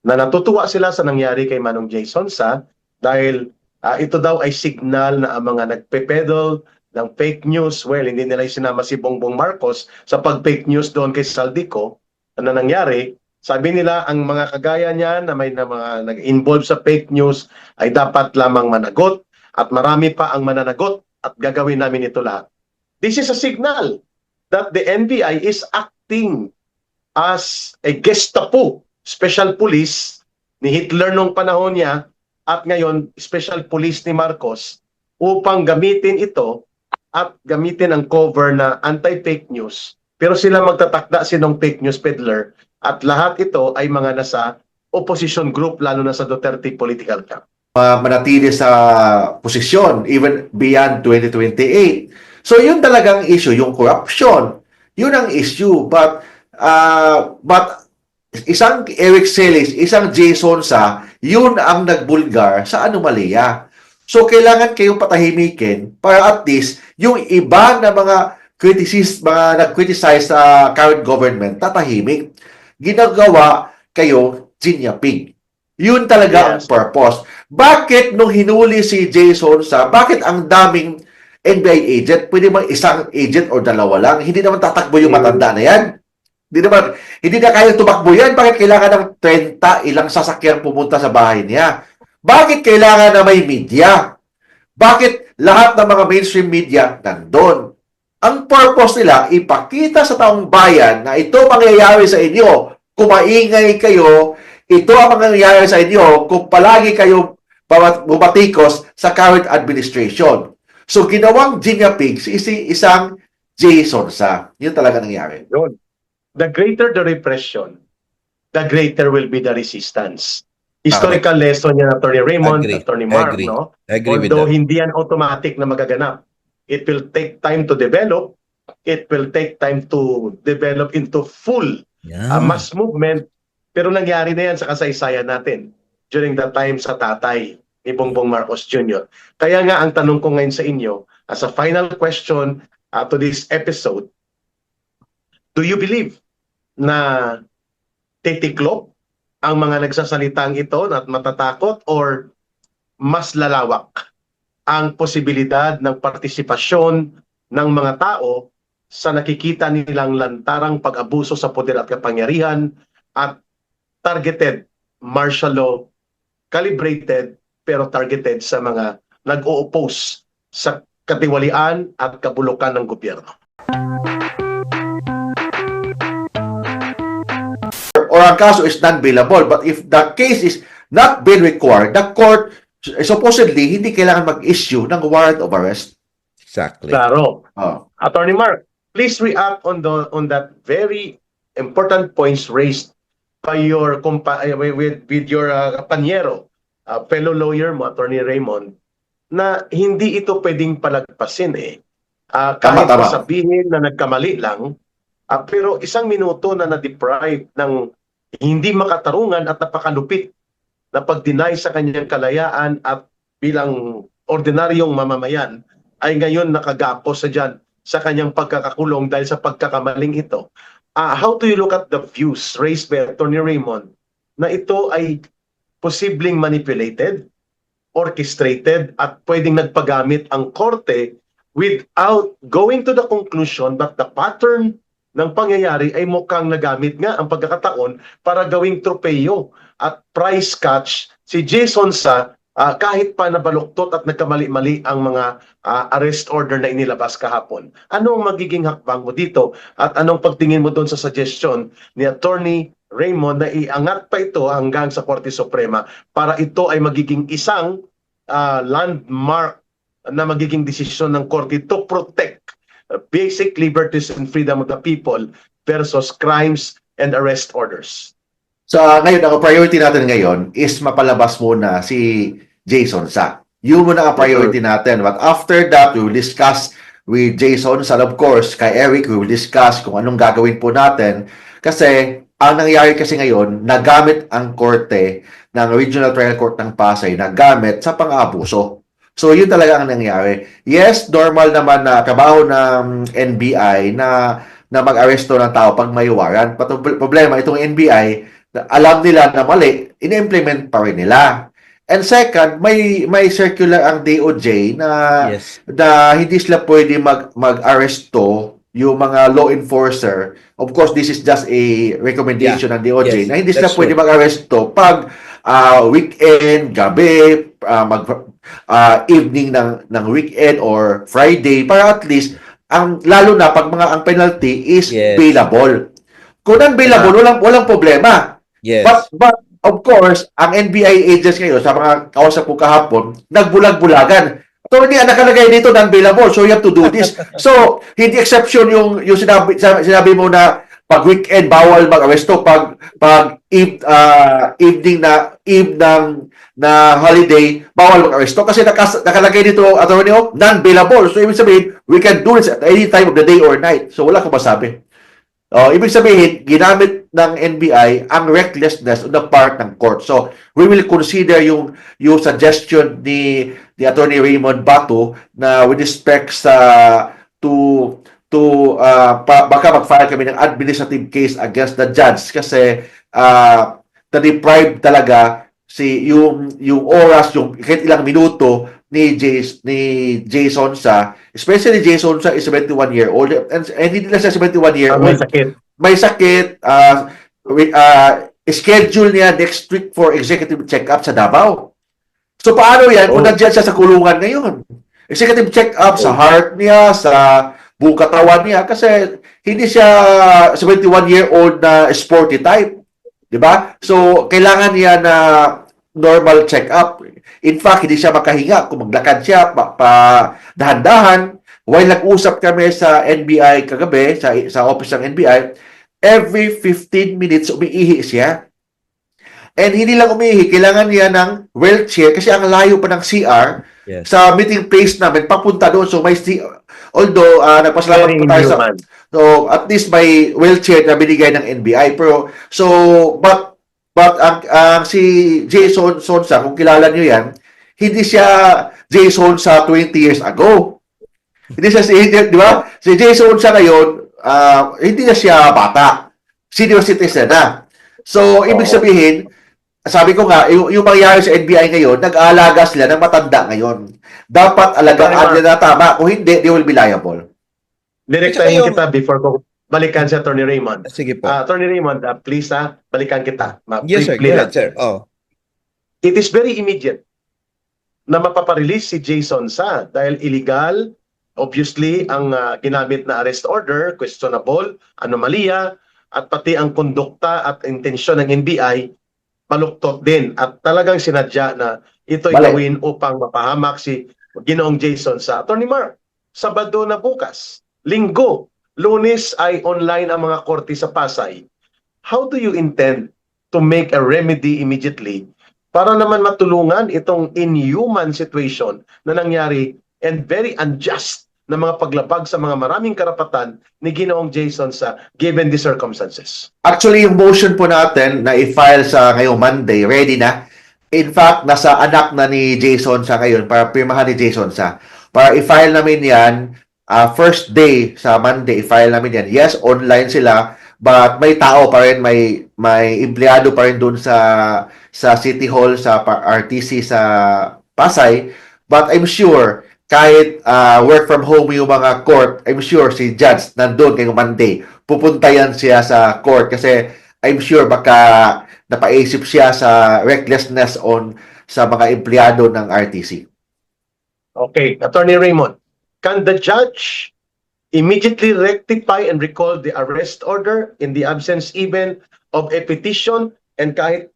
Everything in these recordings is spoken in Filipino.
na natutuwa sila sa nangyari kay Manong Jason sa dahil ito daw ay signal na ang mga nagpe-peddle ng fake news, well, hindi nila sinama si Bongbong Marcos sa pag-fake news doon kay Saldico na nangyari. Sabi nila ang mga kagaya niya na may na mga nag-involve sa fake news ay dapat lamang managot at marami pa ang mananagot at gagawin namin ito lahat. This is a signal that the NBI is acting as a Gestapo, special police ni Hitler nung panahon niya at ngayon special police ni Marcos upang gamitin ito at gamitin ang cover na anti-fake news. Pero sila magtatakda sinong fake news peddler at lahat ito ay mga nasa opposition group lalo na sa Duterte political camp. Manatili sa posisyon even beyond 2028. So yun talagang issue, yung corruption. Yun ang issue. But isang Eric Celis, isang Jason Sa, yun ang nagbulgar sa anomalya. So kailangan kayong patahimikin para at least yung iba na mga nag-criticize sa current government, tatahimik. Ginagawa kayo ginyapig. Yun talaga ang purpose. Bakit nung hinuli si Jason Sa, bakit ang daming NBI agent? Pwede bang isang agent o dalawa lang? Hindi naman tatakbo yung matanda na yan. Hindi na kaya tumakbo yan. Bakit kailangan ng 30 ilang sasakyan pumunta sa bahay niya? Bakit kailangan na may media? Bakit lahat ng mga mainstream media nandun? Ang purpose nila, ipakita sa taong bayan na ito mangyayari sa inyo. Kung maingay kayo, ito ang mangyayari sa inyo kung palagi kayo bumatikos sa current administration. So, ginawang Ginya Pigs isang Jason Sa. Yun talaga nangyari. Yun. The greater the repression, the greater will be the resistance. Historical lesson niya, Attorney Raymond, Attorney Mark, no? Although hindi yan automatic na magaganap. It will take time to develop. It will take time to develop into full mass movement. Pero nangyari na yan sa kasaysayan natin during the time sa tatay ni Bongbong Marcos Jr. Kaya nga ang tanong ko ngayon sa inyo, as a final question to this episode, do you believe na titiklop ang mga nagsasalitang ito at matatakot or mas lalawak ang posibilidad ng partisipasyon ng mga tao sa nakikita nilang lantarang pag-abuso sa poder at kapangyarihan at targeted martial law, calibrated pero targeted sa mga nag-o-oppose sa katiwalian at kabulukan ng gobyerno? Or ang kaso is non-bailable. But if the case is not bail required, the court supposedly hindi kailangan mag-issue ng warrant of arrest. Exactly. Claro. Attorney Mark, please react on that very important points raised by your with your kapanyero, fellow lawyer mo, Attorney Raymond, na hindi ito pwedeng palagpasin kahit sabihin na nagkamali lang, pero isang minuto na na-deprive ng hindi makatarungan at napakalupit na pag-deny sa kanyang kalayaan at bilang ordinaryong mamamayan ay ngayon nakagapos sa kanyang pagkakakulong dahil sa pagkakamaling ito. How do you look at the views raised by Attorney Raymond na ito ay posibleng manipulated, orchestrated at pwedeng nagpagamit ang korte without going to the conclusion that the pattern ng pangyayari ay mukhang nagamit nga ang pagkakataon para gawing tropeyo at prize catch si Jason Sa kahit pa nabaluktot at nagkamali-mali ang mga arrest order na inilabas kahapon. Anong magiging hakbang mo dito at anong pagtingin mo doon sa suggestion ni Attorney Raymond na iangat pa ito hanggang sa Korte Suprema para ito ay magiging isang landmark na magiging desisyon ng Korte to protect basic liberties and freedom of the people versus crimes and arrest orders? So ngayon, ang priority natin ngayon is mapalabas muna si Jason Sa. Yun muna ang priority natin. But after that, we will discuss with Jason Sa. Of course, kay Eric, we will discuss kung anong gagawin po natin. Kasi ang nangyayari kasi ngayon, nagamit ang korte ng Regional Trial Court ng Pasay, nagamit sa pang-abuso. So, yun talaga ang nangyari. Yes, normal naman na trabaho ng NBI na mag-aresto ng tao pag may warrant. But problema, itong NBI, na alam nila na mali, ina-implement pa rin nila. And second, may circular ang DOJ na Yes. hindi sila pwede mag-aresto yung mga law enforcer. Of course, this is just a recommendation ng DOJ Yes, na hindi sila that's pwede true. mag-aresto pag weekend, gabi, evening ng weekend or Friday para at least lalo na pag ang penalty is Yes. bailable. Kung non-bailable, walang problema. Yes. But of course, ang NBI agents ngayon, sa mga kausap ko kahapon, nagbulag-bulagan. So, hindi nakalagay dito non-bailable, so you have to do this. So, hindi exception yung sinabi mo na pag weekend bawal mag-aresto, pag evening na holiday bawal mag-aresto kasi nakalagay dito attorney non-bailable. So, ibig sabihin, we can do this at any time of the day or night. So, wala kang masabi. Ibig sabihin, ginamit ng NBI ang recklessness on the part ng court. So, we will consider yung suggestion ni Attorney Raymond Bato na with respect sa baka mag-file kami ng administrative case against the judge kasi na-deprive talaga yung oras, yung kahit ilang minuto ni Jason sa, especially Jason sa is 71-year-old and hindi na siya 71-year-old. May sakit. Schedule niya next week for executive check-up sa Davao. So paano yan kung nandiyan siya sa kulungan ngayon? Executive check-up sa heart niya, sa buong katawan niya kasi hindi siya 71-year-old na sporty type. Diba? So kailangan niya na normal check-up. In fact, hindi siya makahinga kung maglakad siya dahan-dahan. While nag-usap kami sa NBI kagabi, sa office ng NBI, every 15 minutes umiihi siya. And hindi lang umiihi, kailangan niya ng wheelchair kasi ang layo pa ng CR sa meeting place namin, papunta doon. So may although nagpasalamat po tayo so at least may wheelchair na binigay ng NBI. Pero But ang si Jason Sonsa, kung kilala niyo yan, hindi siya Jason sa 20 years ago. Hindi siya di ba? Si Jason Sonsa ngayon, hindi na siya bata. Senior citizen na. So, ibig sabihin, sabi ko nga, yung mangyayari sa NBI ngayon, nag-aalaga sila ng matanda ngayon. Dapat alagaan nila na tama. Kung hindi, they will be liable. Direktahin kita before ko balikan si Attorney Raymond. Sige po. Attorney Raymond, please balikan kita. Yes, sir. Go ahead, sir. It is very immediate na mapaparelease si Jason Sa dahil illegal, obviously, ang ginamit na arrest order, questionable, anomalya, at pati ang kondukta at intensyon ng NBI, paluktot din. At talagang sinadya na ito'y gawin upang mapahamak si Ginoong Jason Sa. Attorney Mark, Sabado na bukas, Linggo, Lunes ay online ang mga korte sa Pasay. How do you intend to make a remedy immediately para naman matulungan itong inhuman situation na nangyari and very unjust na mga paglabag sa mga maraming karapatan ni Ginoong Jason Sa given the circumstances? Actually, yung motion po natin na i-file sa ngayong Monday, ready na. In fact, nasa anak na ni Jason Sa ngayon para pirmahan ni Jason Sa. Para i-file namin yan, first day sa Monday, i-file namin yan. Yes, online sila, but may tao pa rin, may empleyado pa rin doon sa City Hall, sa RTC sa Pasay. But I'm sure, kahit work from home yung mga court, I'm sure si Judge nandun ngayong Monday. Pupunta yan siya sa court kasi I'm sure baka napaisip siya sa recklessness sa mga empleyado ng RTC. Okay, Attorney Raymond, can the judge immediately rectify and recall the arrest order in the absence even of a petition? And kahit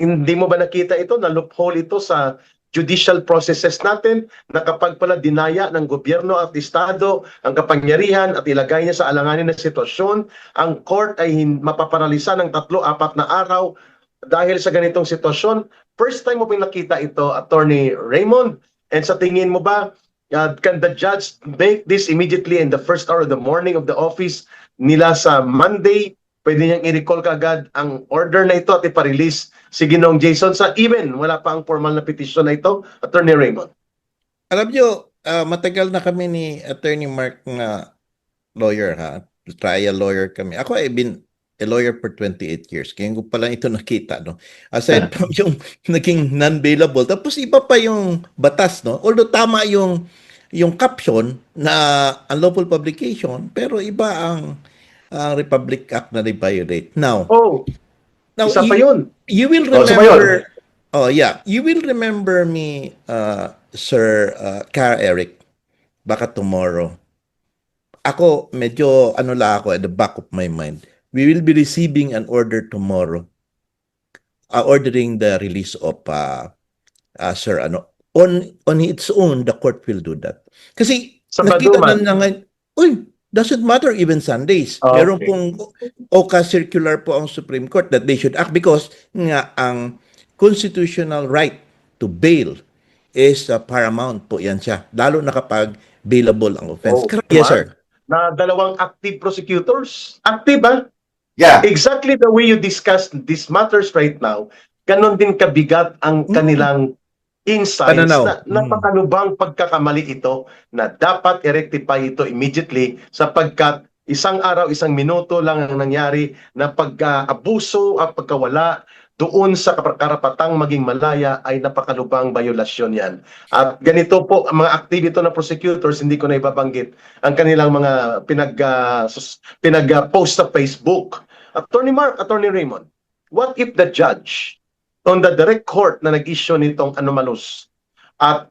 hindi mo ba nakita ito, na loophole ito sa judicial processes natin, na kapag pala dinaya ng gobyerno at estado ang kapangyarihan at ilagay niya sa alanganin na sitwasyon, ang court ay mapaparalisa ng 3-4 na araw dahil sa ganitong sitwasyon. First time mo ba nakita ito, Attorney Raymond? And sa tingin mo ba, can the judge make this immediately in the first hour of the morning of the office nila sa Monday? Pwede niyang i-recall kaagad ang order na ito at iparelease si Ginoong Jason Sa even wala pa ang formal na petition na ito, Attorney Raymond? Alam nyo, matagal na kami ni Attorney Mark na lawyer, ha? Trial lawyer kami. Ako ay a lawyer for 28 years. Kaya ko pala ito nakita, no? Aside from yung naging non-bailable, tapos iba pa yung batas, no? Although tama yung caption na unlawful publication, pero iba ang Republic Act na violate. Now, Oh, isa pa yun. you will isa pa yun. remember, oh yeah, you will remember me, Sir Kara Eric, baka tomorrow. Ako, medyo ano la ako at the back of my mind. We will be receiving an order tomorrow, ordering the release of Sir ano. On its own, the court will do that. Kasi Sa nakita Baduman. na ngayon, doesn't matter even Sundays. Okay. Meron pong OCA circular po ang Supreme Court that they should act because nga ang constitutional right to bail is paramount po yan siya. Lalo na kapag bailable ang offense. Oh, Yes, Mark, sir. Na dalawang active prosecutors. Active, ba? Yeah. Exactly the way you discussed these matters right now, ganon din kabigat ang kanilang insights Pananaw. na napakalubang pagkakamali ito na dapat i-rectify ito immediately sapagkat isang araw, isang minuto lang ang nangyari na pag-abuso at pagkawala doon sa karapatang maging malaya ay napakalubang violasyon yan. At ganito po, ang mga aktivito na prosecutors, hindi ko na ibabanggit ang kanilang mga pinag-post sa Facebook. Attorney Mark, Attorney Raymond, what if the judge on the direct court na nag-issue nitong anomalous at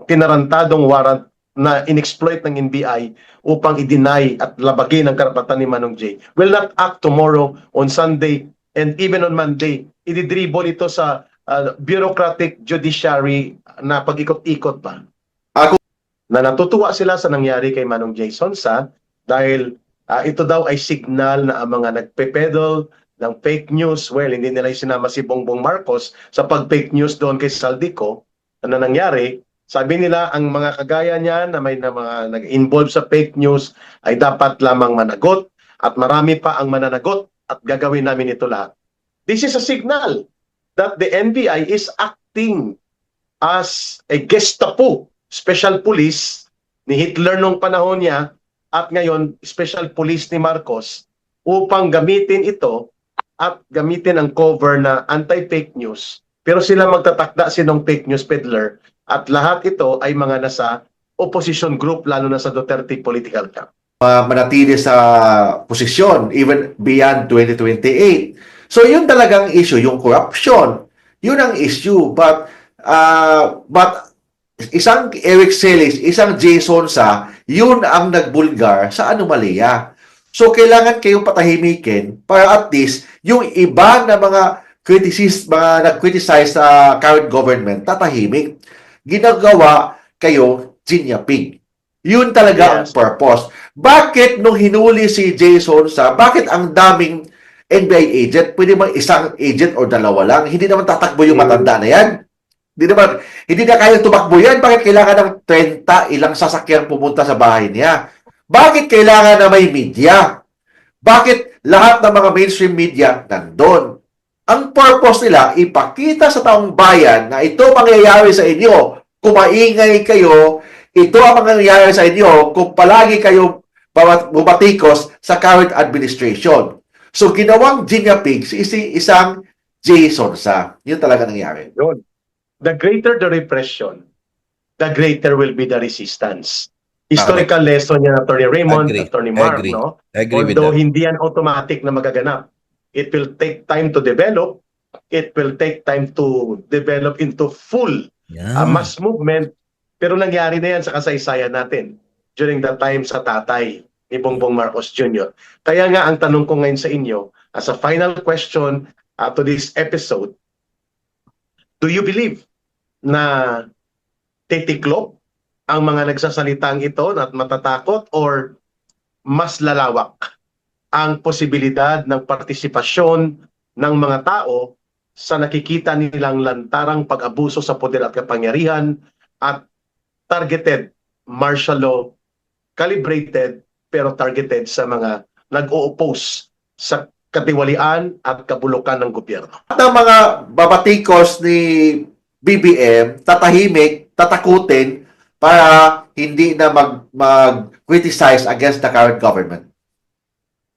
tinarantadong warrant na inexploit ng NBI upang i-deny at labagin ang karapatan ni Manong J will not act tomorrow on Sunday and even on Monday, ididribble ito sa bureaucratic judiciary na pag-ikot-ikot pa. Na natutuwa sila sa nangyari kay Manong J Sonsa dahil ito daw ay signal na ang mga nagpe-peddle ng fake news, well, hindi nila sinama si Bongbong Marcos sa pag-fake news doon kay Saldico. Ano nangyari? Sabi nila, ang mga kagaya niya na may na mga nag-involve sa fake news ay dapat lamang managot at marami pa ang mananagot at gagawin namin ito lahat. This is a signal that the NBI is acting as a Gestapo, special police ni Hitler nung panahon niya at ngayon special police ni Marcos upang gamitin ito at gamitin ang cover na anti-fake news. Pero sila magtatakda sinong fake news peddler at lahat ito ay mga nasa opposition group lalo na sa Duterte political camp. Manatili sa posisyon even beyond 2028. So yun talagang issue, yung corruption. Yun ang issue. But isang Eric Celis, isang Jason Sa, yun ang nagbulgar sa anomalya. So kailangan kayong patahimikin para at least yung iba na mga nag-criticize sa current government, tatahimik. Ginagawa kayo ginyapig. Yun talaga ang purpose. Bakit nung hinuli si Jason Sa, bakit ang daming NBI agent? Pwede bang isang agent o dalawa lang? Hindi naman tatakbo yung matanda na yan. Hindi na kaya tumakbo yan. Bakit kailangan ng 30 ilang sasakyan pumunta sa bahay niya? Bakit kailangan na may media? Bakit lahat ng mga mainstream media nandun? Ang purpose nila, ipakita sa taong bayan na ito mangyayari sa inyo. Kung maingay kayo, ito ang mangyayari sa inyo kung palagi kayo bumatikos sa current administration. So, ginawang ginyapig si isang Jason Sa. Yun talaga nangyari. Yun. The greater the repression, the greater will be the resistance. Historical lesson yan, Attorney Raymond, Agree. Attorney Mark, Agree. no? Agree with Although that. hindi yan automatic na magaganap. It will take time to develop. It will take time to develop into full mass movement. Pero nangyari na yan sa kasaysayan natin during the time sa tatay ni Bongbong Marcos Jr. Kaya nga ang tanong ko ngayon sa inyo, as a final question to this episode, do you believe na titiklop ang mga nagsasalitang ito at matatakot or mas lalawak ang posibilidad ng partisipasyon ng mga tao sa nakikita nilang lantarang pag-abuso sa poder at kapangyarihan at targeted martial law, calibrated pero targeted sa mga nag-o-oppose sa katiwalian at kabulukan ng gobyerno. At ang mga babatikos ni BBM, tatahimik, tatakutin para hindi na mag-criticize against the current government.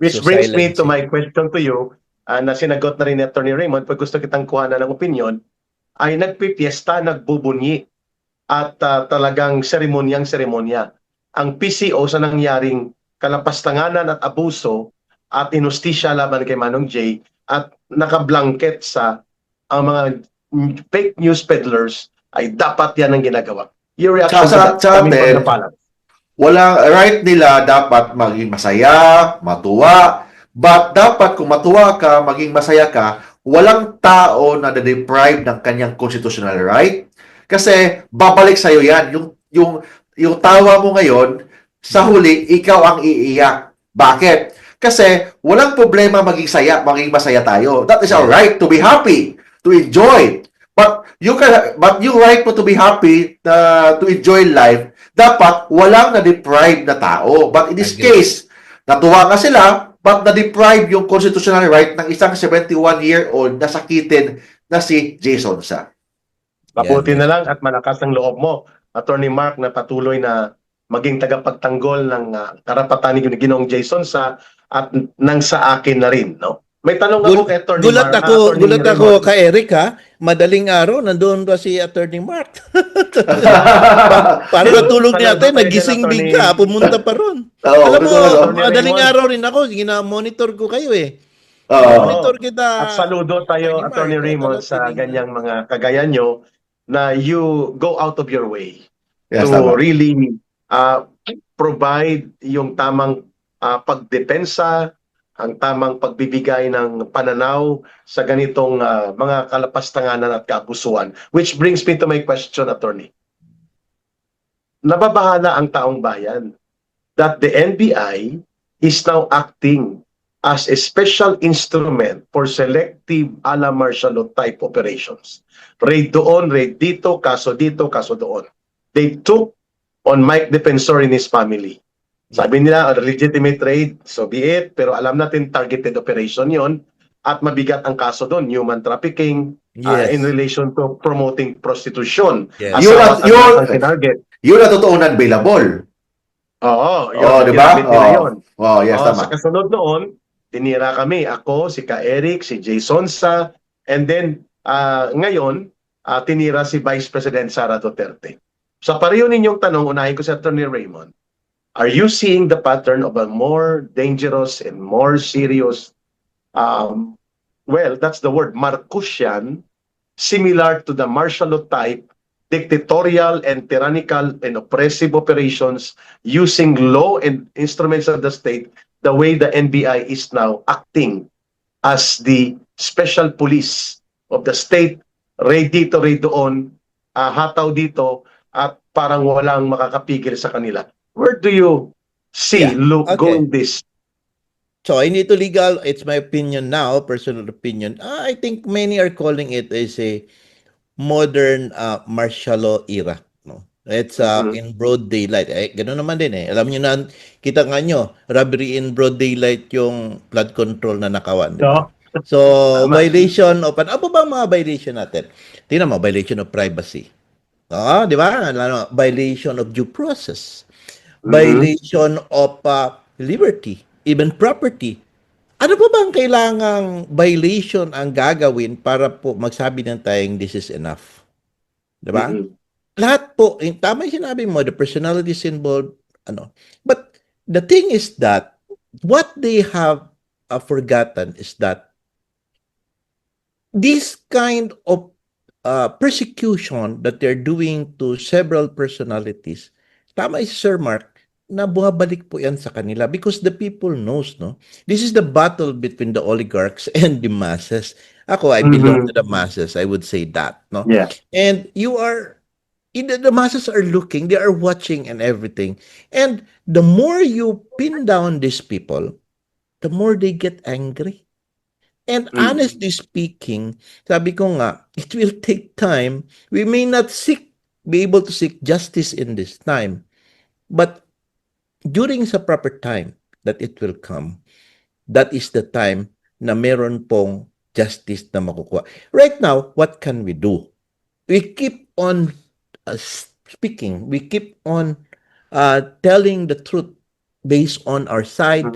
Which So, brings me to silencing. my question to you, na sinagot na rin ni Attorney Raymond, pag gusto kitang kuhanan ng opinion, ay nagpipiesta, nagbubunyi, at talagang seremonyang-seremonya. Ang PCO sa nangyaring kalapastanganan at abuso at inustisya laban kay Manong J at nakablanket sa ang mga fake news peddlers ay dapat yan ang ginagawa. Your reaction to that? Sa Coming from atin, the palace. walang right nila dapat maging masaya, matuwa, but dapat kung matuwa ka, maging masaya ka, walang tao na deprive ng kanyang constitutional right. Kasi babalik sa'yo yan. Yung tawa mo ngayon, sa huli, ikaw ang iiyak. Bakit? Kasi walang problema maging masaya tayo. That is our right to be happy, to enjoy. But yung right mo to be happy, to enjoy life, dapat walang na-deprive na tao. But in this Agree. case, natuwa nga sila, but na-deprive yung constitutional right ng isang 71-year-old na sakitin na si Jason Sa. Mabuti Yan. na lang at malakas ang loob mo, Attorney Mark, na patuloy na maging tagapagtanggol ng karapatan ni Ginoong Jason Sa at nang sa akin na rin, no? May tanong ako kay Attorney Gulat Mark. ako, Attorney gulat ako Raymond. kay Eric ha. Madaling araw nandoon pa si Attorney Mark. Para natulog niya Salamat tayo, nagising Attorney. bigla, pumunta pa ron. Oo, Alam mo, Attorney madaling Raymond. araw rin ako, gina-monitor ko kayo eh. Oo. Monitor kita. At saludo tayo, Attorney Attorney Mark, Raymond, talagang sa tinignan. ganyang mga kagaya nyo na you go out of your way Yes, to tama. really provide yung tamang pagdepensa, ang tamang pagbibigay ng pananaw sa ganitong mga kalapastanganan at kaabusuan. Which brings me to my question, Attorney. Nababahala ang taong bayan that the NBI is now acting as a special instrument for selective a la martial law type operations. Raid doon, raid dito, kaso doon. They took on Mike Defensor and his family. Sabi nila, a legitimate raid, so be it, pero alam natin targeted operation yon at mabigat ang kaso doon, human trafficking, Yes. in relation to promoting prostitution. Yes. Asawa at Yun- anak ang tinarget. Yun na totoo non-bailable. Oo, Oo, di ba? ginamit nila yun. Oh, yes, Sa tama. kasunod noon, tinira kami, ako, si Ka Eric, si Jason Sa, and then ngayon, tinira si Vice President Sara Duterte. Sa pareho ninyong tanong, unahin ko si Attorney Raymond, are you seeing the pattern of a more dangerous and more serious, well, that's the word, Marcosian, similar to the martial law type, dictatorial and tyrannical and oppressive operations using law and instruments of the state the way the NBI is now acting as the special police of the state, raid dito, raid doon, hataw dito, at parang walang makakapigil sa kanila. Where do you see okay. going this? So, I need to legal, it's my opinion now, personal opinion. I think many are calling it as a modern martial law era. No? It's in broad daylight. Gano'n naman din eh. Alam niyo na, kita nga nyo, robbery in broad daylight yung flood control na nakawan. Di ba? So, Tama. violation of, ano ba ang mga violation natin? Tingnan mo, violation of privacy. Di ba? Violation of due process. Violation of liberty, even property. Ano pa bang kailangang violation ang gagawin para po magsabi ng tayong this is enough? Diba? Lahat po, tama yung sinabi mo, the personalities involved, ano. But the thing is that what they have forgotten is that this kind of persecution that they're doing to several personalities, tama si Sir Mark, na buhabalik po yan sa kanila because the people knows, no? This is the battle between the oligarchs and the masses. Ako, I belong to the masses. I would say that, no? Yeah. And you are, the masses are looking, they are watching and everything. And the more you pin down these people, the more they get angry. And honestly speaking, sabi ko nga, it will take time. We may not be able to seek justice in this time. But during sa proper time that it will come, that is the time na meron pong justice na makukuha. Right now, what can we do? We keep on speaking. We keep on telling the truth based on our side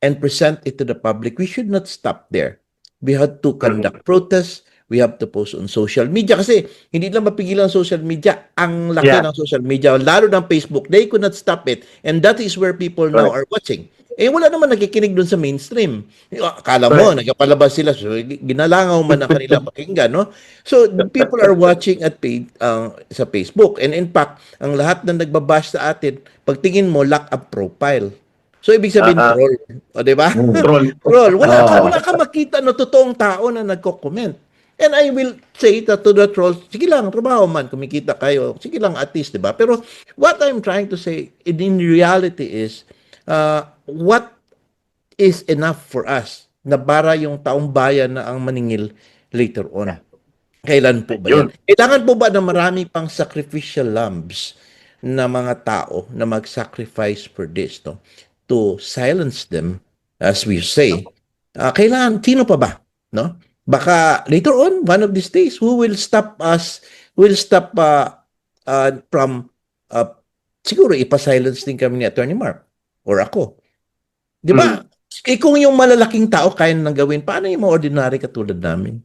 and present it to the public, we should not stop there. We have to conduct protests. We have to post on social media kasi hindi lang mapigilan ang social media. Ang laki Yeah. ng social media, lalo ng Facebook. They could not stop it. And that is where people now are watching. Eh, wala naman nakikinig doon sa mainstream. Akala mo, nagpalabas sila. So, ginalangaw man ang kanila pakinggan, no? So, people are watching at sa Facebook. And in fact, ang lahat na nagbabash sa atin, pagtingin mo, lock up profile. So, ibig sabihin, troll. O, di ba? Troll. Troll. Wala ka makita na totoong tao na nagko-comment. And I will say that to the trolls, sige lang, trabaho man, kumikita kayo. Sige lang, at least, di ba? Pero what I'm trying to say in reality is, what is enough for us na para yung taong bayan na ang maningil later on? Kailan po ba yan? Kailangan po ba na marami pang sacrificial lambs na mga tao na mag-sacrifice for this, no? To silence them, as we say. Kailangan, sino pa ba? No? Baka later on, one of these days, who will stop us, from, siguro ipa-silence din kami ni Attorney Mark or ako. Di ba? Eh, kung yung malalaking tao kaya nang gawin, paano yung mga ordinary katulad namin?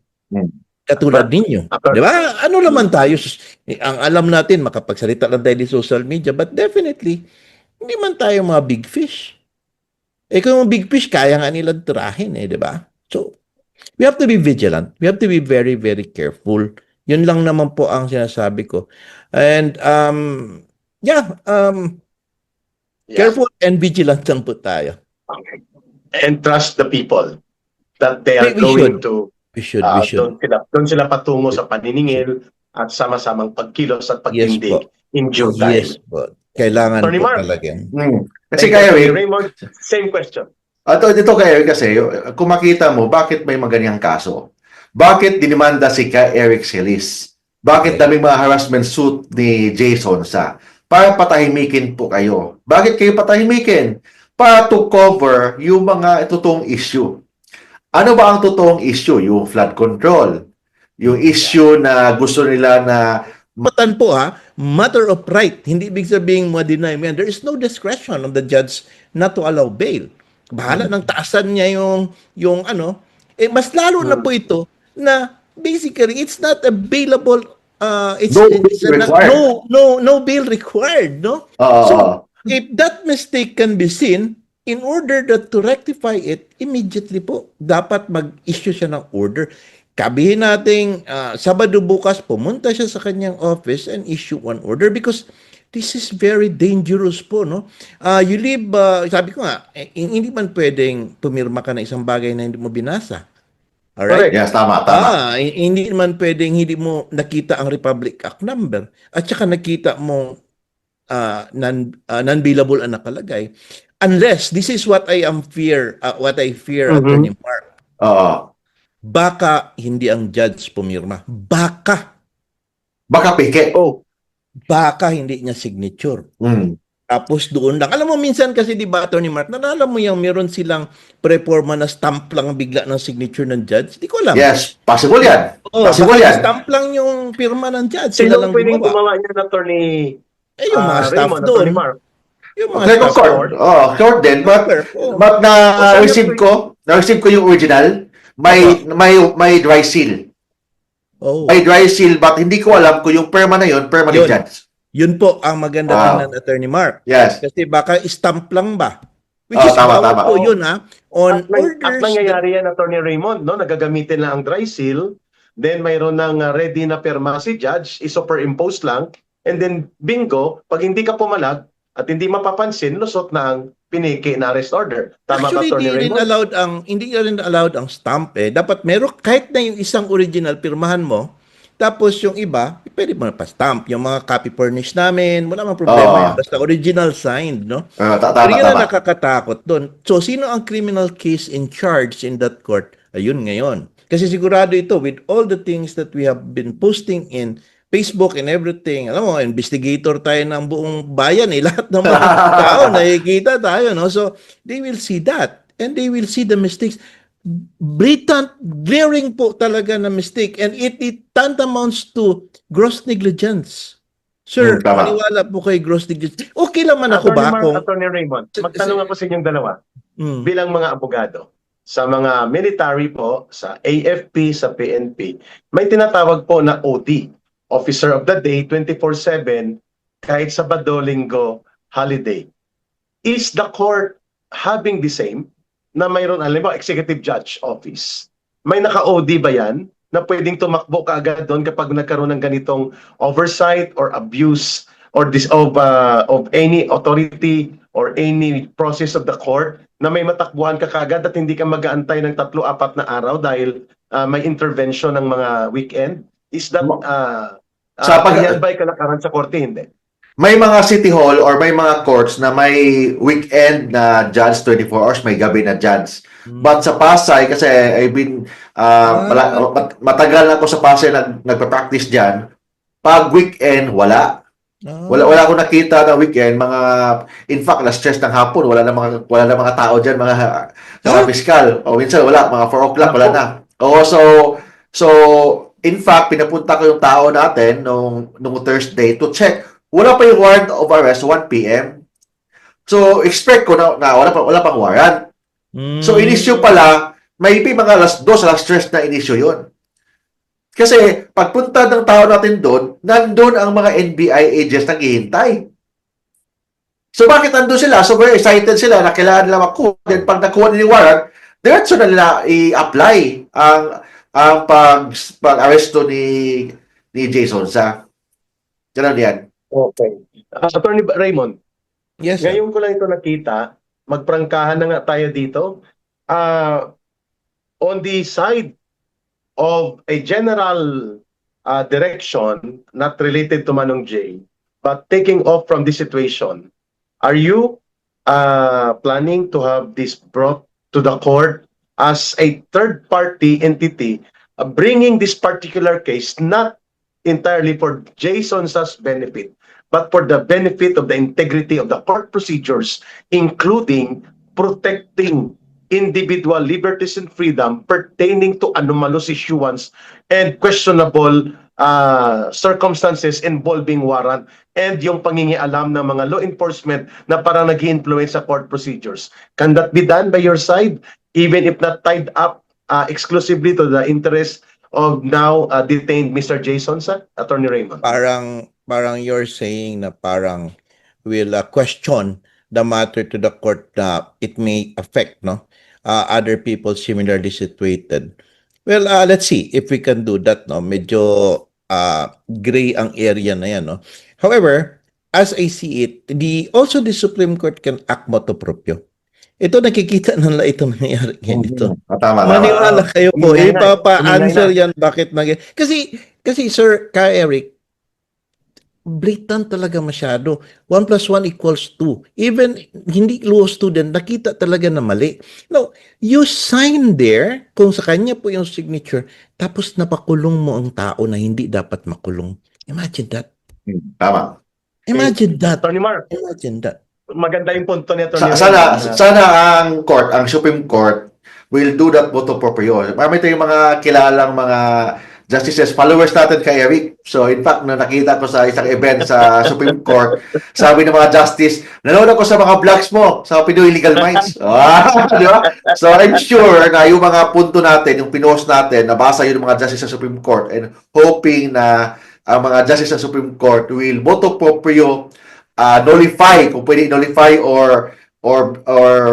Katulad ninyo. Di ba? Ano naman tayo? Ang alam natin, makapagsalita lang tayo di social media, but definitely, hindi man tayo mga big fish. Eh kung yung big fish, kaya nga nilang tirahin eh, di ba? So, we have to be vigilant. We have to be very, very careful. Yun lang naman po ang sinasabi ko. And, careful and vigilant lang po tayo. Okay. And trust the people that they are We going should. to We should. doon sila patungo sa paniningil at sama-samang pagkilos at Yes pagtindig po. in due time. Yes po. Kailangan Attorney po Mark. talaga. Kasi Thank kaya, you, Raymond, same question. dito kaya kasi, kung makita mo, bakit may maganyang kaso? Bakit dinimanda si Ka Eric Celis? Bakit daming mga harassment suit ni Jason sa? Para patahimikin po kayo. Bakit kayo patahimikin? Para to cover yung mga totoong issue. Ano ba ang totoong issue? Yung flood control. Yung issue na gusto nila na Matan po matter of right. Hindi ibig sabihin ma-deny mo yan. There is no discretion of the judge not to allow bail. Bahala ng taasan niya yung ano. Eh, mas lalo na po ito na basically it's not a bailable no bail required, no? So if that mistake can be seen, in order to rectify it, immediately po dapat mag-issue siya ng order. Kabihin natin, Sabado bukas, pumunta siya sa kanyang office and issue one order because this is very dangerous po, no? You leave, sabi ko nga, hindi man pwedeng pumirma ka na isang bagay na hindi mo binasa. Alright? yes, tama. Hindi man pwedeng hindi mo nakita ang Republic Act number at saka nakita mo non-billable ang nakalagay. Unless, this is what I fear, Attorney Mark. Baka hindi ang judge pumirma. Baka peke. Baka hindi niya signature. Tapos doon lang. Alam mo, minsan kasi, di ba, Attorney Mark, nalala mo yung meron silang pre-forma na stamp lang bigla ng signature ng judge? Di ko alam. Yes, possible yan. Possible yan. Stamp lang yung pirma ng judge. Sino Sila lang pwedeng gumawa. gumawa niya ng Attorney Yung mga staff Raymond, doon. Attorney Mark? Yung mga Clerk of staff court. Court din. But na-receive ko yung original. May dry seal. May dry seal but hindi ko alam kung yung perma na yun, perma ni judge. Yun po ang maganda tingnan, Attorney Mark. Yes. Kasi baka stamp lang ba? Which is tama. po yun On orders. At nangyayari yan, Attorney Raymond, no? Nagagamitin lang ang dry seal, then mayroon ng ready na perma si judge, isuperimpose lang, and then bingo, pag hindi ka pumalag at hindi mapapansin, lusot na ang piniki na arrest order. Tama ba, Attorney Raymond? Hindi rin allowed ang stamp eh. Dapat meron, kahit na yung isang original, pirmahan mo, tapos yung iba, pwede mo na pa-stamp. Yung mga copy furnish namin, wala mang problema yan. Basta original signed, no? Pero yun ang nakakatakot doon. So, sino ang criminal case in charge in that court? Ayun ngayon. Kasi sigurado ito, with all the things that we have been posting in Facebook and everything, alam mo, investigator tayo ng buong bayan eh. Lahat ng mga tao, nakikita tayo, no? So, they will see that. And they will see the mistakes. Blatant, glaring po talaga na mistake. And it tantamounts to gross negligence. Sir, Tama. maniwala po kay gross negligence. Okay naman ako Attorney ba Mark, kung... Attorney Raymond, magtanong ako sa inyong dalawa. Mm. Bilang mga abogado, sa mga military po, sa AFP, sa PNP, may tinatawag po na OT, Officer of the Day, 24/7, kahit Sabado, Linggo, holiday. Is the court having the same na mayroon, alam mo, executive judge office? May naka-OD ba yan na pwedeng tumakbo kaagad doon kapag nagkaroon ng ganitong oversight or abuse or of any authority or any process of the court na may matakbuhan ka kaagad at hindi ka mag-aantay ng 3-4 na araw dahil may intervention ng mga weekend? Is that Sa pag- yan ba'y kalakaran sa korte? Hindi. May mga city hall or may mga courts na may weekend na judge 24 hours, may gabi na judge. But sa Pasay, kasi I've been, matagal na ako sa Pasay nagpa-practice dyan, pag weekend, wala. Wala akong nakita na weekend, in fact, na-stress ng hapon, wala na mga tao dyan, mga piskal. O minsan, wala, mga 4 o'clock, wala na. So, in fact, pinapunta ko yung tao natin nung Thursday to check. Wala pa yung warrant of arrest, 1 p.m. So, expect ko na wala pang warrant. So, in-issue pala, maybe mga alas 2, alas 3 na in-issue yun. Kasi, pagpunta ng tao natin doon, nandun ang mga NBI agents naghihintay. So, bakit nandun sila? So, very excited sila na kailangan nila makuha. Then, pag nakuha nila yung warrant, diretso na nila i-apply ang pag-aresto ni Jason sa ganun yan. Okay. Attorney Raymond, Yes, sir. ngayon ko lang ito nakita, magprangkahan na nga tayo dito. On the side of a general direction, not related to Manong J, but taking off from this situation, are you planning to have this brought to the court as a third-party entity, bringing this particular case not entirely for Jason's benefit, but for the benefit of the integrity of the court procedures, including protecting individual liberties and freedom pertaining to anomalous issuance and questionable circumstances involving warrant and yung pangingialam ng mga law enforcement na parang nag-i-influence sa court procedures. Can that be done by your side, even if not tied up exclusively to the interest of now detained Mr. Jason, sir? Attorney Raymond. Parang you're saying na parang will question the matter to the court na it may affect other people similarly situated. Well, let's see if we can do that. Medyo gray ang area na yan. However, as I see it, also the Supreme Court can act motu proprio. Ito nakikita nila ito nangyayari ganito. Tama. Maniwala kayo po. Umingay na. Ipapa-answer yan bakit kasi Sir Ka Eric, blatant talaga masyado. 1 + 1 = 2. Even hindi law student, nakita talaga na mali. No, you sign there, kung sa kanya po yung signature, tapos napakulong mo ang tao na hindi dapat makulong. Imagine that. Tama. Imagine that. Attorney Mark, Imagine that. maganda yung punto ni Attorney Sana ang Supreme Court will do that motu proprio. Marami tayong mga kilalang mga justices, followers natin kay Eric. So, in fact, nakita ko sa isang event sa Supreme Court, sabi ng mga justice, nanonood ako sa mga vlogs mo sa Pinoy Legal Minds. Di ba? So, I'm sure na yung mga punto natin, yung pinost natin, nabasa yun ng mga justice sa Supreme Court and hoping na ang mga justice sa Supreme Court will motu proprio nullify, kung pwede nullify or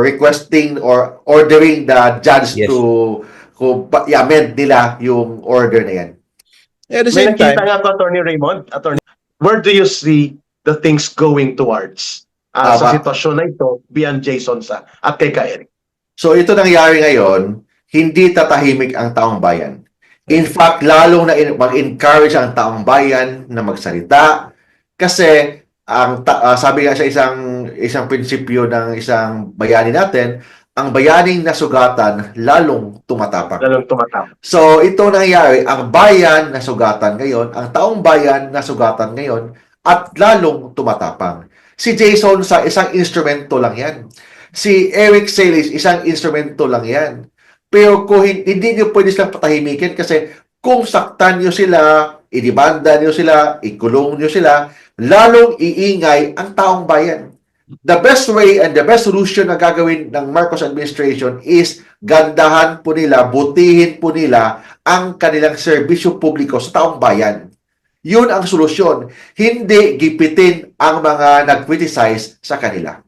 requesting or ordering the judge Yes. to i-amend nila yung order na yan. At the May same time, nakita nga ko, Attorney Raymond. Where do you see the things going towards sa Tama. sitwasyon na ito beyond Jason at kay Ka Eric? So ito nangyari ngayon, hindi tatahimik ang taong bayan. In fact, lalong na mag-encourage ang taong bayan na magsalita kasi sabi nga sa isang prinsipyo ng isang bayani natin, ang bayaning nasugatan lalong tumatapang. Lalong tumatama. So, ito nangyayari, ang bayan nasugatan ngayon, ang taong bayan nasugatan ngayon, at lalong tumatapang. Si Jason sa isang instrumento lang yan. Si Eric Celis, isang instrumento lang yan. Pero kung hindi nyo pwede silang patahimikin kasi kung saktan nyo sila, idimanda nyo sila, ikulong nyo sila, lalong iingay ang taong bayan. The best way and the best solution na gagawin ng Marcos administration is gandahan po nila, butihin po nila ang kanilang serbisyo publiko sa taong bayan. Yun ang solusyon. Hindi gipitin ang mga nag-criticize sa kanila.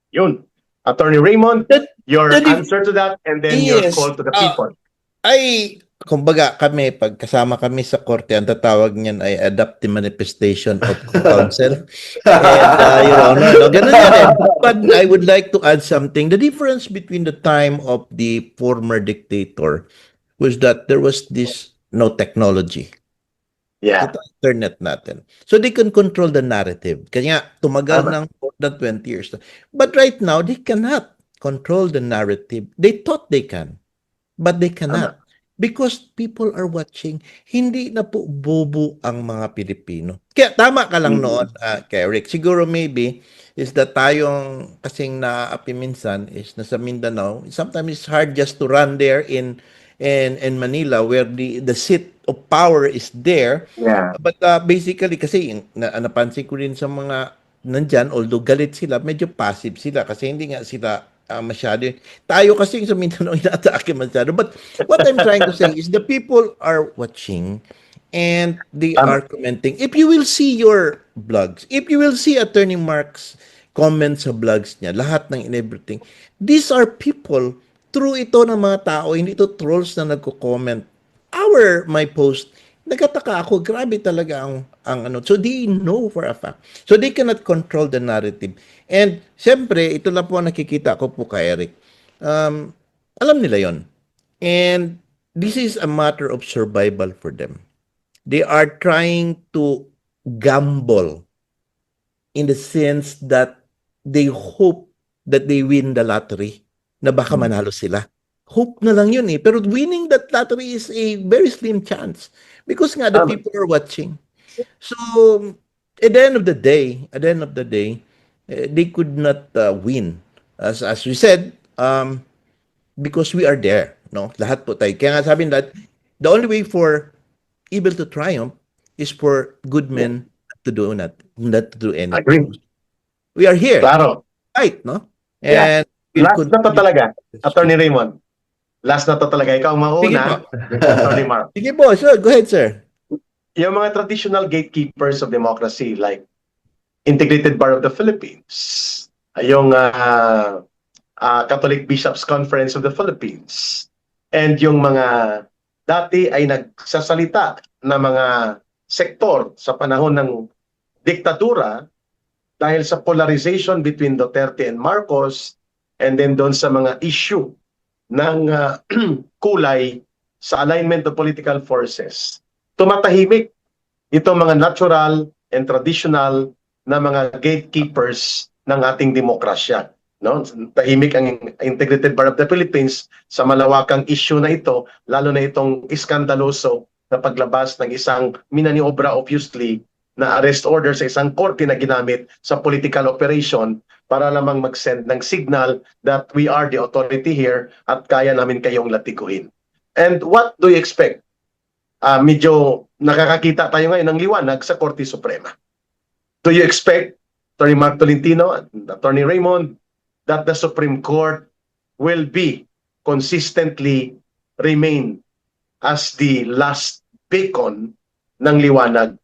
Yun. Attorney Raymond, That- your that is- answer to that and then your Yes. call to the people. Ay, kumbaga kami, pag kasama kami sa korte, ang tatawag niyan ay adaptive manifestation of counsel. And, Your Honor, no, ganun yan eh. But I would like to add something. The difference between the time of the former dictator was that there was this no technology. Yeah. Ito ang internet natin. So they can control the narrative. Kaya tumagal Tama. ng more than 20 years. But right now, they cannot control the narrative. They thought they can, but they cannot. Because people are watching. Hindi na po bobo ang mga Pilipino. Kaya tama ka lang noon, Eric. Siguro maybe is that tayong kasing naapi minsan is nasa Mindanao. Sometimes it's hard just to run there in Manila where the seat of power is there. Yeah. But basically kasi napansin ko rin sa mga nandyan, although galit sila, medyo passive sila kasi hindi nga sila masyado. Tayo kasi sa Mindanao inaatake masyado. But what I'm trying to say is the people are watching and they are commenting. If you will see your blogs, if you will see Attorney Mark's comments sa blogs niya, lahat ng everything, these are people, true ito ng mga tao, hindi ito trolls na nagko-comment. My post, nagkataka ako, grabe talaga ang ano. So they know for a fact. So they cannot control the narrative. And siyempre, ito lang po ang nakikita ko po kay Eric. Alam nila yon. And this is a matter of survival for them. They are trying to gamble in the sense that they hope that they win the lottery na baka manalo sila. Hope na lang yun eh. Pero winning that lottery is a very slim chance because nga the people are watching. So at the end of the day, they could not win. As we said, because we are there, no? Lahat po tayo. Kaya nga sabi that the only way for evil to triumph is for good men to do not to do anything. Agree. We are here, Claro. right, no? Yeah. And we'll Last na to continue. talaga, Attorney Raymond. Last na to talaga. Ikaw ang Sige mauna, po. Attorney Mark. Sige po, sir. Go ahead, sir. Yung mga traditional gatekeepers of democracy like Integrated Bar of the Philippines, yung Catholic Bishops Conference of the Philippines, and yung mga dati ay nagsasalita na mga sektor sa panahon ng diktadura dahil sa polarization between Duterte and Marcos and then doon sa mga issue ng kulay sa alignment of political forces. Tumatahimik itong mga natural and traditional na mga gatekeepers ng ating demokrasya. No? Tahimik ang Integrated Bar of the Philippines sa malawakang issue na ito, lalo na itong iskandaloso na paglabas ng isang minaniobra obviously na arrest order sa isang korte na ginamit sa political operation para lamang mag-send ng signal that we are the authority here at kaya namin kayong latikuhin. And what do you expect? Medyo nakakakita tayo ngayon ng liwanag sa Korte Suprema. Do you expect, Attorney Mark Tolentino and Attorney Raymond, that the Supreme Court will be consistently remain as the last beacon ng liwanag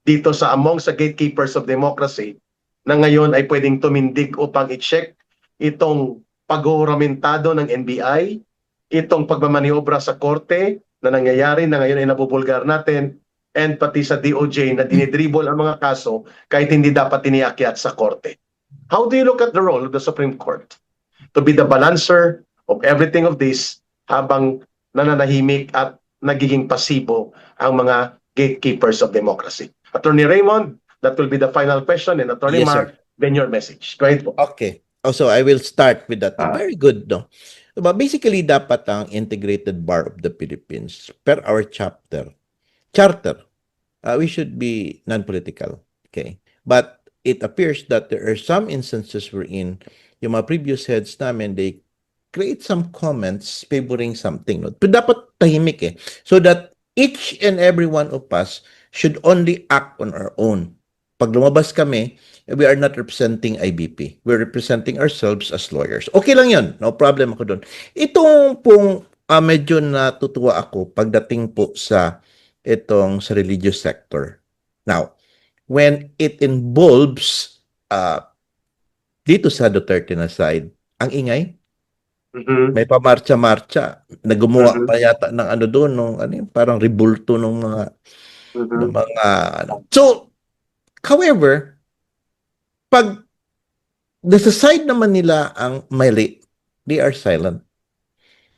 dito sa among sa gatekeepers of democracy na ngayon ay pwedeng tumindig upang i-check itong paghuramentado ng NBI, itong pagmamaniobra sa korte na nangyayari na ngayon ay nabubulgar natin, and pati sa DOJ na dinidribble ang mga kaso kahit hindi dapat tiniakyat sa korte. How do you look at the role of the Supreme Court to be the balancer of everything of this habang nananahimik at nagiging pasibo ang mga gatekeepers of democracy? Attorney Raymond, that will be the final question, and Attorney Yes, sir. Mark, then your message. Go ahead po. Okay. Also, I will start with that. Very good, no? But basically, dapat ang Integrated Bar of the Philippines, per our charter, we should be non-political. Okay? But it appears that there are some instances wherein yung mga previous heads namin, they create some comments favoring something. No? Pero dapat tahimik eh. So that each and every one of us should only act on our own. pag lumabas kami, we are not representing IBP. We're representing ourselves as lawyers. Okay lang yun. No problem ako doon. Itong pong medyo natutuwa ako pagdating po sa itong sa religious sector. Now, when it involves dito sa Duterte na side, ang ingay, Mhm. may pamarcha-marcha. Naggumawa Mhm. pa yata ng ano doon, nung, ano yun, parang rebulto ng Mhm. mga ano. So, however, pag nasa side naman nila ang mali, they are silent.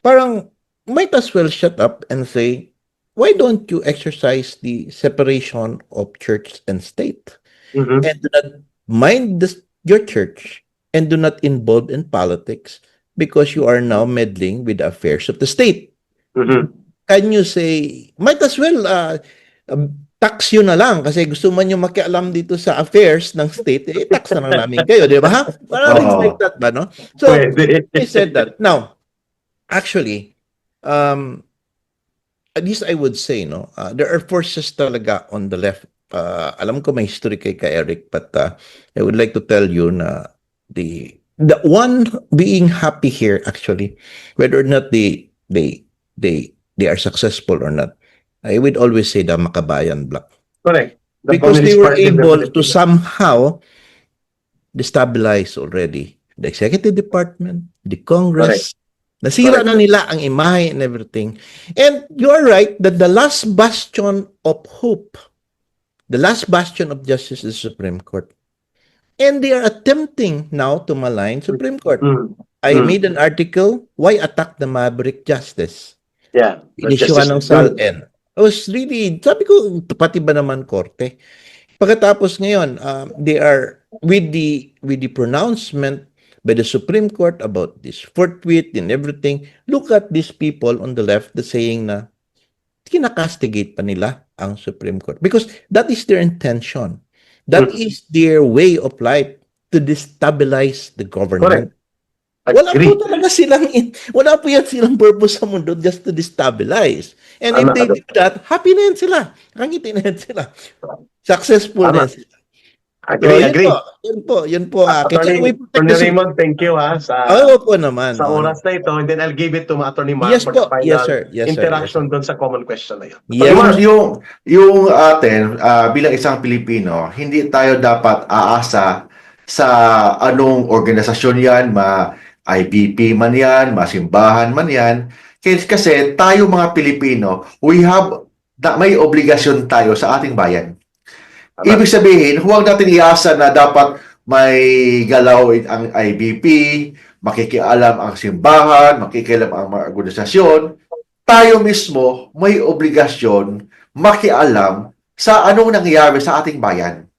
Parang might as well shut up and say, why don't you exercise the separation of church and state? Mhm. And do not mind your church and do not involve in politics because you are now meddling with the affairs of the state. Mhm. Can you say, might as well tax yun na lang kasi gusto man yung makialam dito sa affairs ng state, tax na lang namin kayo, di ba? Parang Oo. like that ba, no? So, Pwede. I said that. Now, actually, at least I would say, no, there are forces talaga on the left. Alam ko may history kay Eric, but I would like to tell you na the one being happy here actually, whether or not they are successful or not, I would always say the Makabayan Bloc Correct. The because they Communist were Party of the able to Philippines. somehow destabilize already the executive department, the Congress. Nasira na nila ang imahe and everything. And you are right that the last bastion of hope, the last bastion of justice is the Supreme Court. And they are attempting now to malign Supreme Court. Mm. I Mm. made an article, Why Attack the Maverick Justice? Yeah. Inisyuhan ng SALN. I was really, sabi ko, pati ba naman korte? Pagkatapos ngayon, they are, with the pronouncement by the Supreme Court about this forthwith and everything, look at these people on the left the saying na kinakastigate pa nila ang Supreme Court because that is their intention. That is their way of life to destabilize the government. Correct. Wala Agree. po talaga wala po yan silang purpose sa mundo just to destabilize. And if they do that, happy na yan sila. Nakangiti na yan sila. Successful na Tama. yan sila. Agree, So, agree. Yun po. Kaya we protect Attorney the Raymond, thank you sa po naman. sa oras na ito. And then I'll give it to Attorney Mark Yes for po. the final Yes, sir. Yes, sir. interaction doon sa common question na yun. Yes. Attorney Mark. Yung atin, bilang isang Pilipino, hindi tayo dapat aasa sa anong organisasyon yan, IBP man yan, simbahan man yan. Kasi tayo mga Pilipino, may obligasyon tayo sa ating bayan. Ibig sabihin, huwag natin iasa na dapat may galaw ang IBP, makikialam ang simbahan, makikialam ang mga organisasyon. Tayo mismo may obligasyon makialam sa anong nangyayari sa ating bayan.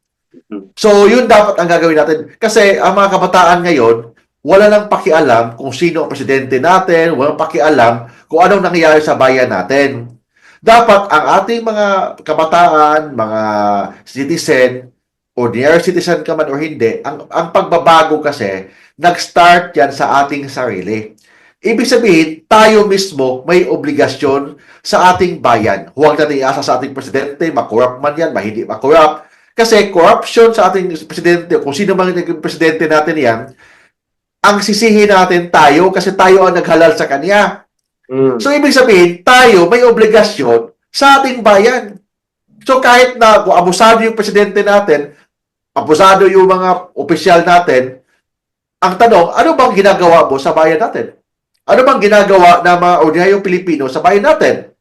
So, yun dapat ang gagawin natin. Kasi ang mga kabataan ngayon, wala nang pakialam kung sino ang presidente natin, walang pakialam kung anong nangyayari sa bayan natin. Dapat ang ating mga kabataan, mga citizen, ordinary citizen ka man o hindi, ang pagbabago kasi, nag-start yan sa ating sarili. Ibig sabihin, tayo mismo may obligasyon sa ating bayan. Huwag natin iasa sa ating presidente, makorrupt man yan, hindi makorrupt. Kasi corruption sa ating presidente, kung sino man yung presidente natin yan, ang sisihin natin tayo kasi tayo ang naghalal sa kanya. So, ibig sabihin, tayo may obligasyon sa ating bayan. So, kahit na kung abusado yung presidente natin, abusado yung mga opisyal natin, ang tanong, ano bang ginagawa mo sa bayan natin? Ano bang ginagawa ng mga ordinaryong Pilipino sa bayan natin?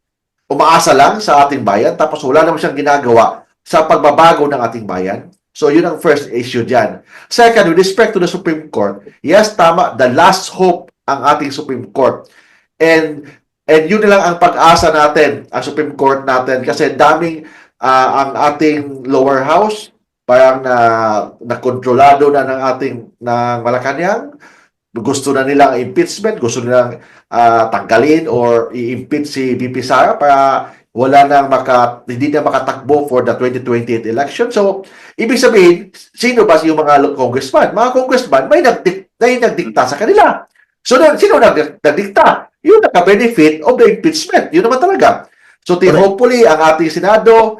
Umaasa lang sa ating bayan, tapos wala naman siyang ginagawa sa pagbabago ng ating bayan. So, yun ang first issue dyan. Second, with respect to the Supreme Court, yes, tama, the last hope ang ating Supreme Court. And yun na lang ang pag-asa natin, ang Supreme Court natin, kasi daming ang ating lower house, parang nakontrolado na ng Malacanang, gusto na nilang impeachment, gusto nilang tanggalin or i-impeach si VP Sara para hindi na makatakbo for the 2028 election. So, ibig sabihin, sino ba yung mga congressman? Mga congressman, may nagdikta sa kanila. So, sino nagdikta? Yung naka-benefit of the impeachment. Yun naman talaga. So Correct. hopefully ang ating Senado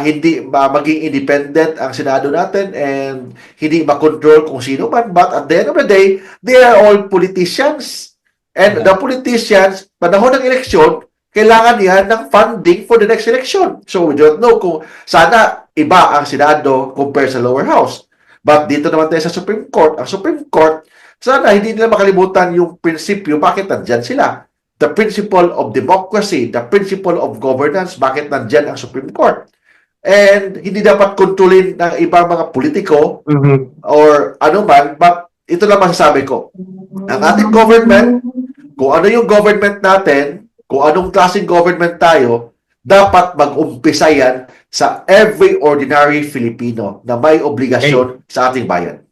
hindi maging independent ang Senado natin and hindi makontrol kung sino man, but at the end of the day, they are all politicians. And the politicians, panahon ng eleksyon, kailangan yan ng funding for the next election. So we don't know kung sana iba ang Senado compare sa lower house. But dito naman tayo sa Supreme Court. Ang Supreme Court, sana hindi nila makalimutan yung prinsipyo bakit nandyan sila. The principle of democracy, the principle of governance, bakit nandyan ang Supreme Court. And hindi dapat kontrolin ng ibang mga politiko or ano man, but ito lang masasabi ko. Ang ating government, kung ano yung government natin, kung anong klaseng government tayo, dapat mag-umpisa yan sa every ordinary Filipino na may obligasyon sa ating bayan.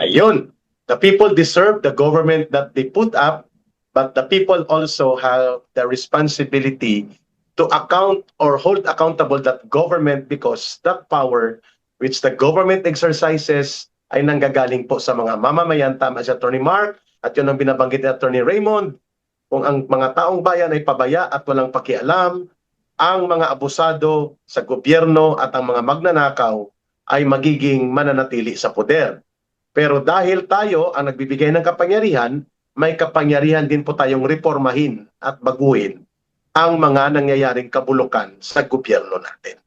Ayun. The people deserve the government that they put up, but the people also have the responsibility to account or hold accountable that government, because that power which the government exercises ay nanggagaling po sa mga mamamayan. Tama si Atty. Mark, at yun ang binabanggit ni Atty. Raymond. Kung ang mga taong bayan ay pabaya at walang pakialam, ang mga abusado sa gobyerno at ang mga magnanakaw ay magiging mananatili sa poder. Pero dahil tayo ang nagbibigay ng kapangyarihan, may kapangyarihan din po tayong reformahin at baguhin ang mga nangyayaring kabulukan sa gobyerno natin.